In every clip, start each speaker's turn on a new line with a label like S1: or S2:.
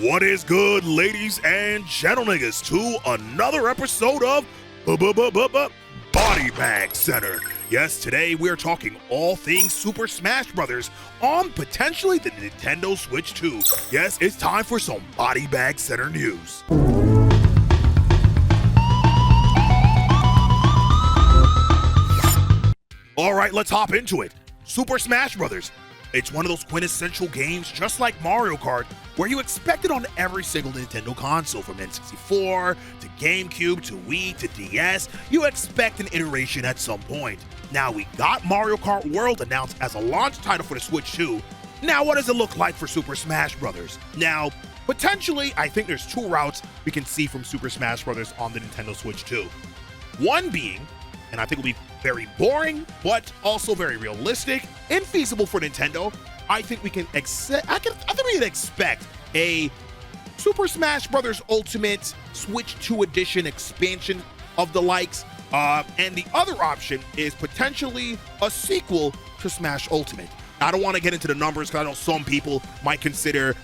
S1: What is good, ladies and gentlemen? To another episode of Bodybag Center. Yes, today we're talking all things Super Smash Bros. On potentially the Nintendo Switch 2. Yes, it's time for some Bodybag Center news. All right, let's hop into it. Super Smash Bros. It's one of those quintessential games, just like Mario Kart, where you expect it on every single Nintendo console, from N64 to GameCube to Wii to DS. You expect an iteration at some point. Now, we got Mario Kart World announced as a launch title for the Switch 2. Now, what does it look like for Super Smash Bros.? Now, potentially, I think there's two routes we can see from Super Smash Bros. On the Nintendo Switch 2. One being, and I think will be very boring, but also very realistic and feasible for Nintendo. I think we can I think we can expect a Super Smash Bros. Ultimate Switch 2 Edition expansion of the likes. And the other option is potentially a sequel to Smash Ultimate. I don't want to get into the numbers because I know some people might consider,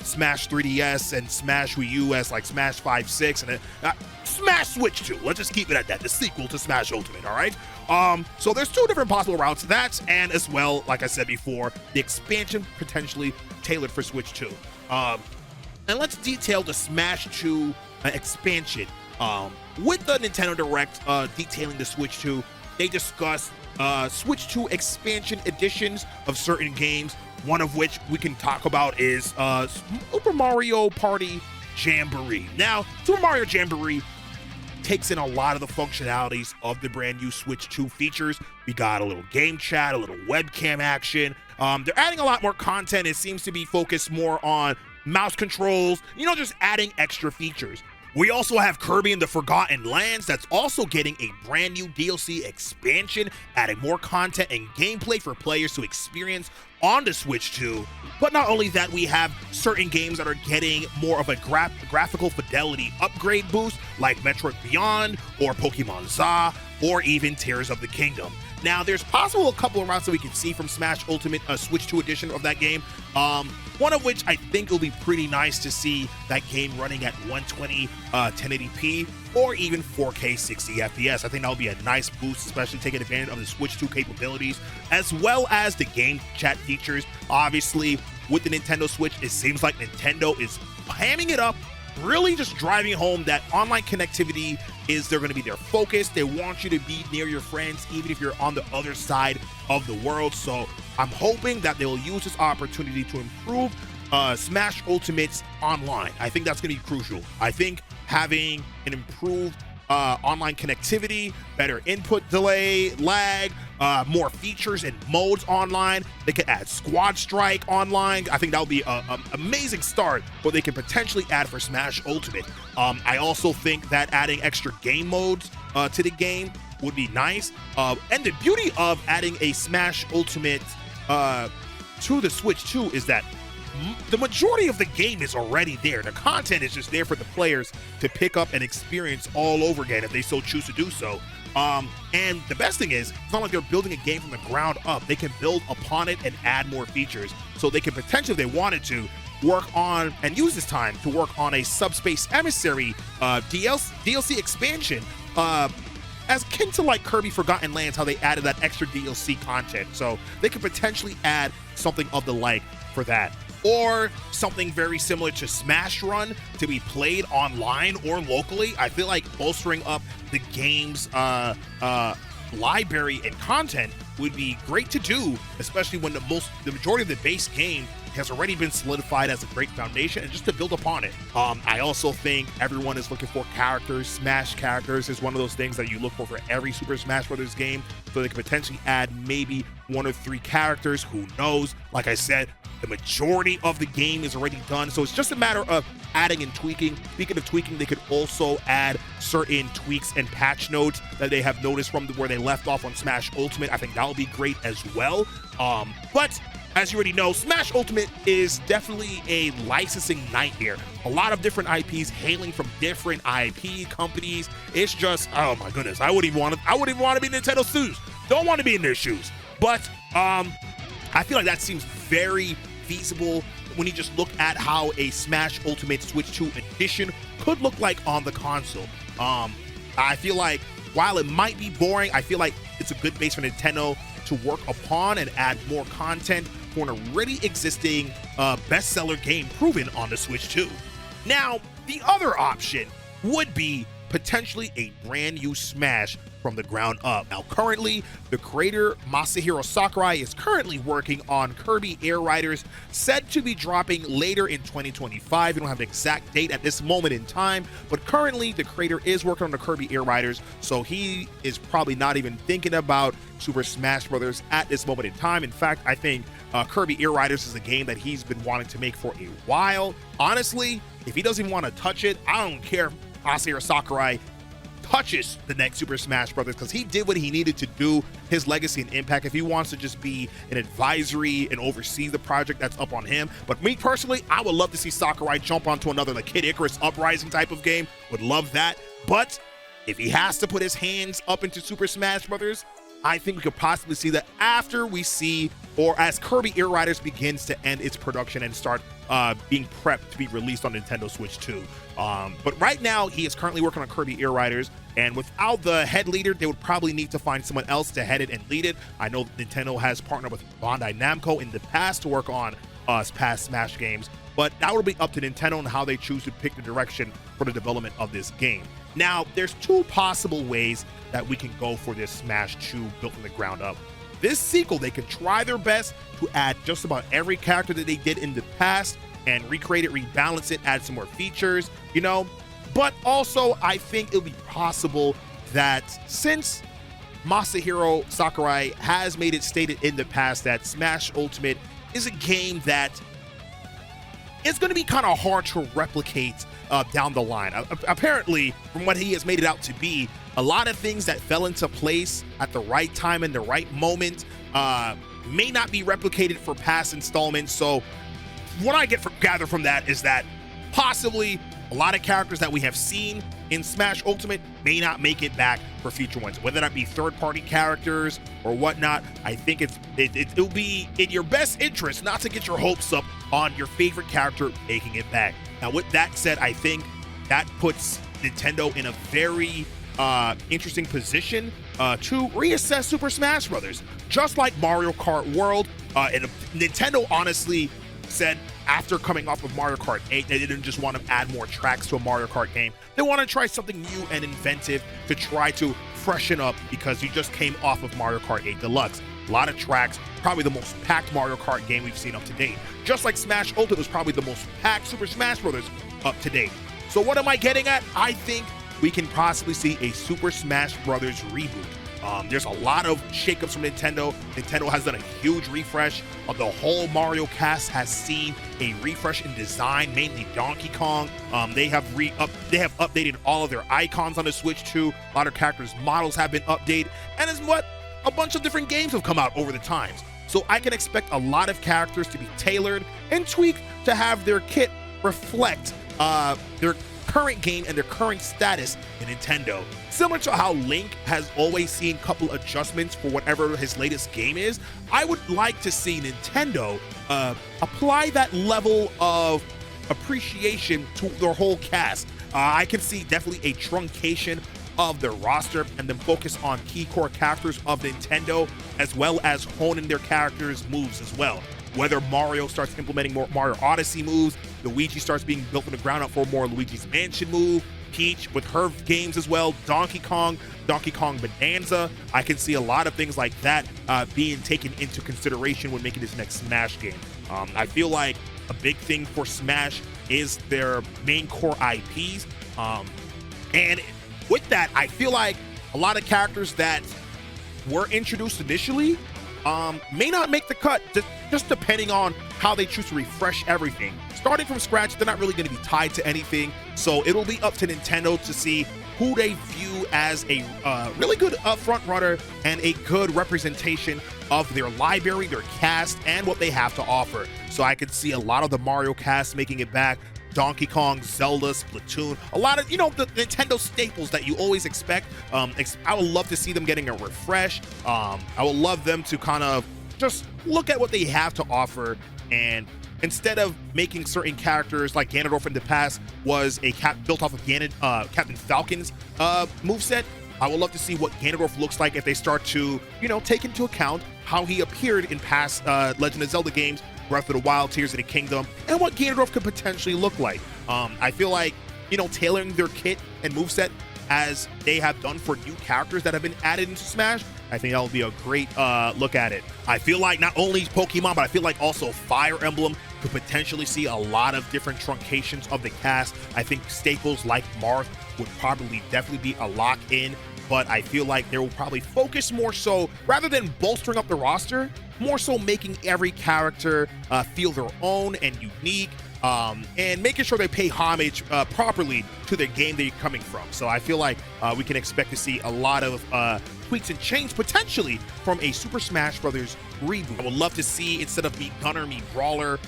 S1: Smash 3DS and Smash Wii U as like Smash 5, 6, and Smash Switch 2. Let's just keep it at that. The sequel to Smash Ultimate, all right? So there's two different possible routes. That, and as well, like I said before, the expansion potentially tailored for Switch 2. And let's detail the Smash 2 expansion. With the Nintendo Direct detailing the Switch 2, they discussed Switch 2 expansion editions of certain games, one of which we can talk about is Super Mario Party Jamboree. Now, Super Mario Jamboree takes in a lot of the functionalities of the brand new Switch 2 features. We got a little game chat, a little webcam action. They're adding a lot more content. It seems to be focused more on mouse controls, just adding extra features. We also have Kirby and the Forgotten Lands that's also getting a brand new DLC expansion, adding more content and gameplay for players to experience on the Switch 2. But not only that, we have certain games that are getting more of a graphical fidelity upgrade boost, like Metroid Beyond or Pokemon Za, or even Tears of the Kingdom. Now, there's possible a couple of routes that we can see from Smash Ultimate Switch 2 edition of that game. One of which I think will be pretty nice to see that game running at 120 1080p or even 4K 60 FPS. I think that would be a nice boost, especially taking advantage of the Switch 2 capabilities, as well as the game chat features. Obviously, with the Nintendo Switch, it seems like Nintendo is hamming it up, really just driving home that online connectivity is they're going to be their focus. They want you to be near your friends, even if you're on the other side of the world. So I'm hoping that they'll use this opportunity to improve Smash Ultimate's online. I think that's going to be crucial. I think having an improved online connectivity, better input delay, lag, more features and modes online. They could add Squad Strike online. I think that would be an amazing start, what they can potentially add for Smash Ultimate. I also think that adding extra game modes to the game would be nice. And the beauty of adding a Smash Ultimate to the Switch 2 is that the majority of the game is already there. The content is just there for the players to pick up and experience all over again if they so choose to do so. And the best thing is, it's not like they're building a game from the ground up. They can build upon it and add more features. So they can potentially, if they wanted to, work on and use this time to work on a Subspace Emissary DLC expansion, as akin to like Kirby Forgotten Lands, how they added that extra DLC content. So they could potentially add something of the like for that. Or something very similar to Smash Run to be played online or locally. I feel like bolstering up the game's library and content would be great to do, especially when the majority of the base game has already been solidified as a great foundation, and just to build upon it. I also think everyone is looking for characters. Smash characters is one of those things that you look for every Super Smash Bros. Game, so they could potentially add maybe 1 or 3 characters. Who knows? Like I said, the majority of the game is already done, so it's just a matter of adding and tweaking. Speaking of tweaking, they could also add certain tweaks and patch notes that they have noticed from where they left off on Smash Ultimate. I think that would be great as well. But as you already know, Smash Ultimate is definitely a licensing nightmare. A lot of different IPs hailing from different IP companies. It's just, oh my goodness, I wouldn't even want to be in Nintendo's shoes. Don't want to be in their shoes. But I feel like that seems very feasible when you just look at how a Smash Ultimate Switch 2 edition could look like on the console. I feel like while it might be boring, I feel like it's a good base for Nintendo to work upon and add more content for an already existing bestseller game proven on the Switch 2. Now, the other option would be potentially a brand new Smash from the ground up. Now, currently, the creator Masahiro Sakurai is currently working on Kirby Air Riders, said to be dropping later in 2025. We don't have an exact date at this moment in time, but currently the creator is working on the Kirby Air Riders, so he is probably not even thinking about Super Smash Bros. At this moment in time. In fact, I think Kirby Air Riders is a game that he's been wanting to make for a while. Honestly, if he doesn't want to touch it, I don't care if Masahiro Sakurai touches the next Super Smash Bros. Because he did what he needed to do, his legacy and impact. If he wants to just be an advisory and oversee the project, that's up on him. But me personally, I would love to see Sakurai jump onto another like Kid Icarus Uprising type of game. Would love that. But if he has to put his hands up into Super Smash Bros., I think we could possibly see that after we see, or as Kirby Air Riders begins to end its production and start being prepped to be released on Nintendo Switch 2. But right now, he is currently working on Kirby Air Riders, and without the head leader, they would probably need to find someone else to head it and lead it. I know Nintendo has partnered with Bandai Namco in the past to work on past Smash games, but that would be up to Nintendo and how they choose to pick the direction for the development of this game. Now, there's two possible ways that we can go for this Smash 2 built from the ground up. This sequel, they can try their best to add just about every character that they did in the past and recreate it, rebalance it, add some more features, you know. But also, I think it'll be possible that since Masahiro Sakurai has made it stated in the past that Smash Ultimate is a game that is going to be kind of hard to replicate down the line. Apparently, from what he has made it out to be, a lot of things that fell into place at the right time and the right moment may not be replicated for past installments. So what I gather from that is that possibly a lot of characters that we have seen in Smash Ultimate may not make it back for future ones, whether that be third-party characters or whatnot. I think it'll be in your best interest not to get your hopes up on your favorite character making it back. Now, with that said, I think that puts Nintendo in a very interesting position to reassess Super Smash Bros. Just like Mario Kart World, and Nintendo honestly said after coming off of Mario Kart 8, they didn't just want to add more tracks to a Mario Kart game. They want to try something new and inventive to try to freshen up because you just came off of Mario Kart 8 Deluxe. A lot of tracks, probably the most packed Mario Kart game we've seen up to date. Just like Smash Ultimate was probably the most packed Super Smash Bros. Up to date. So what am I getting at? I think we can possibly see a Super Smash Bros. Reboot. There's a lot of shakeups from Nintendo. Nintendo has done a huge refresh. The whole Mario cast has seen a refresh in design, mainly Donkey Kong. They have updated all of their icons on the Switch 2. A lot of characters' models have been updated, and as what a bunch of different games have come out over the times. So I can expect a lot of characters to be tailored and tweaked to have their kit reflect their current game and their current status in Nintendo. Similar to how Link has always seen a couple adjustments for whatever his latest game is, I would like to see Nintendo apply that level of appreciation to their whole cast. I can see definitely a truncation of their roster and then focus on key core characters of Nintendo, as well as honing their characters' moves as well. Whether Mario starts implementing more Mario Odyssey moves, Luigi starts being built from the ground up for more Luigi's Mansion move, Peach with her games as well, Donkey Kong Bonanza. I can see a lot of things like that being taken into consideration when making this next Smash game. I feel like a big thing for Smash is their main core IPs. And with that, I feel like a lot of characters that were introduced initially may not make the cut, just depending on how they choose to refresh everything. Starting from scratch, they're not really going to be tied to anything, so it'll be up to Nintendo to see who they view as a really good front runner and a good representation of their library, their cast, and what they have to offer. So I could see a lot of the Mario cast making it back, Donkey Kong, Zelda, Splatoon, a lot of, the Nintendo staples that you always expect. I would love to see them getting a refresh. I would love them to kind of just look at what they have to offer, and instead of making certain characters like Ganondorf in the past was a built off of Captain Falcon's moveset, I would love to see what Ganondorf looks like if they start to, take into account how he appeared in past Legend of Zelda games, Breath of the Wild, Tears of the Kingdom, and what Ganondorf could potentially look like. I feel like, tailoring their kit and moveset as they have done for new characters that have been added into Smash, I think that will be a great look at it. I feel like not only Pokemon, but I feel like also Fire Emblem could potentially see a lot of different truncations of the cast. I think staples like Marth would probably definitely be a lock in, but I feel like they will probably focus more so, rather than bolstering up the roster, more so making every character feel their own and unique, and making sure they pay homage properly to the game they're coming from. So I feel like we can expect to see a lot of tweaks and change potentially from a Super Smash Bros. Reboot. I would love to see, instead of Meet Gunner, Meet Brawler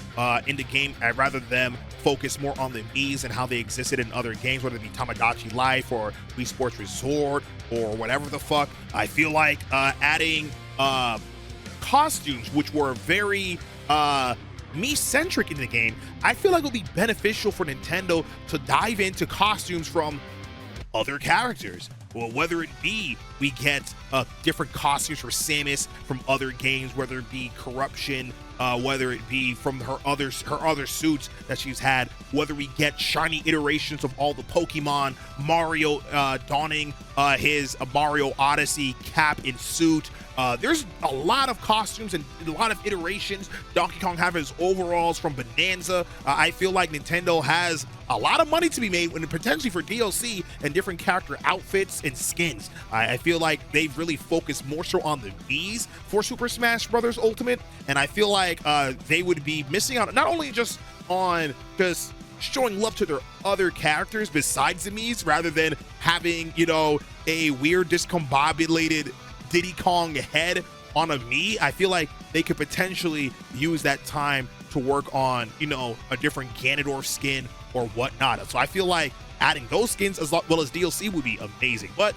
S1: in the game, I'd rather them focus more on the Miis and how they existed in other games, whether it be Tamagotchi Life or Wii Sports Resort or whatever the fuck. I feel like adding costumes, which were very me-centric in the game, I feel like it would be beneficial for Nintendo to dive into costumes from other characters. Well, whether it be we get different costumes for Samus from other games, whether it be Corruption, whether it be from her other suits that she's had, whether we get shiny iterations of all the Pokemon, Mario donning his Mario Odyssey cap and suit. There's a lot of costumes and a lot of iterations. Donkey Kong having his overalls from Bonanza. I feel like Nintendo has a lot of money to be made, and potentially for DLC and different character outfits and skins. I feel like they've really focused more so on the Miis for Super Smash Bros. Ultimate, and I feel like they would be missing out not only just on just showing love to their other characters besides the Miis, rather than having, a weird discombobulated Diddy Kong head on a Mii. I feel like they could potentially use that time to work on, a different Ganondorf skin or whatnot. So I feel like adding those skins as well as DLC would be amazing. But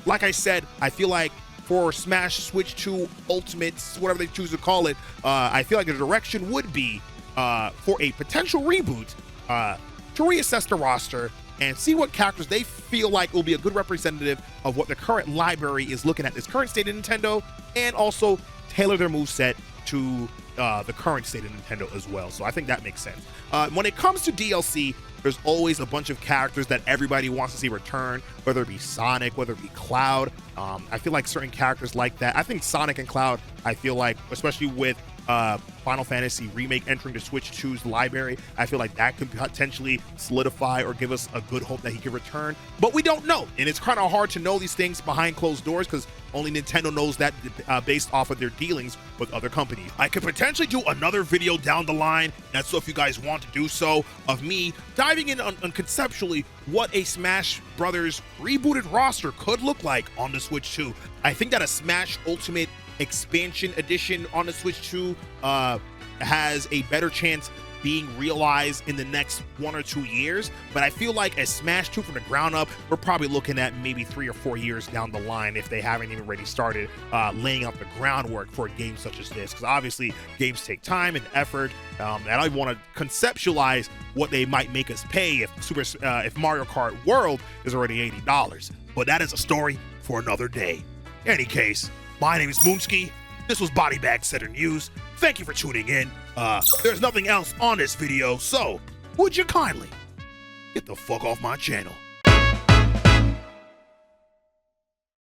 S1: like I said, I feel like for Smash Switch 2 Ultimates, whatever they choose to call it, I feel like the direction would be for a potential reboot to reassess the roster and see what characters they feel like will be a good representative of what the current library is looking at, this current state of Nintendo, and also tailor their moveset to the current state of Nintendo as well. So I think that makes sense. When it comes to DLC, there's always a bunch of characters that everybody wants to see return, whether it be Sonic, whether it be Cloud. I feel like certain characters like that. I think Sonic and Cloud, I feel like, especially with Final Fantasy Remake entering the Switch 2's library, I feel like that could potentially solidify or give us a good hope that he could return. But we don't know, and it's kind of hard to know these things behind closed doors because only Nintendo knows that based off of their dealings with other companies. I could potentially do another video down the line, and so if you guys want to do so, of me diving in on conceptually what a Smash Brothers rebooted roster could look like on the Switch 2. I think that a Smash Ultimate Expansion Edition on the Switch 2 has a better chance being realized in the next 1 or 2 years, but I feel like a Smash 2 from the ground up, we're probably looking at maybe 3 or 4 years down the line if they haven't even already started laying out the groundwork for a game such as this, because obviously games take time and effort, and I want to conceptualize what they might make us pay if Mario Kart World is already $80, but that is a story for another day. In any case, my name is Moonskii. This was Bodybag Center News. Thank you for tuning in. There's nothing else on this video, so would you kindly get the fuck off my channel?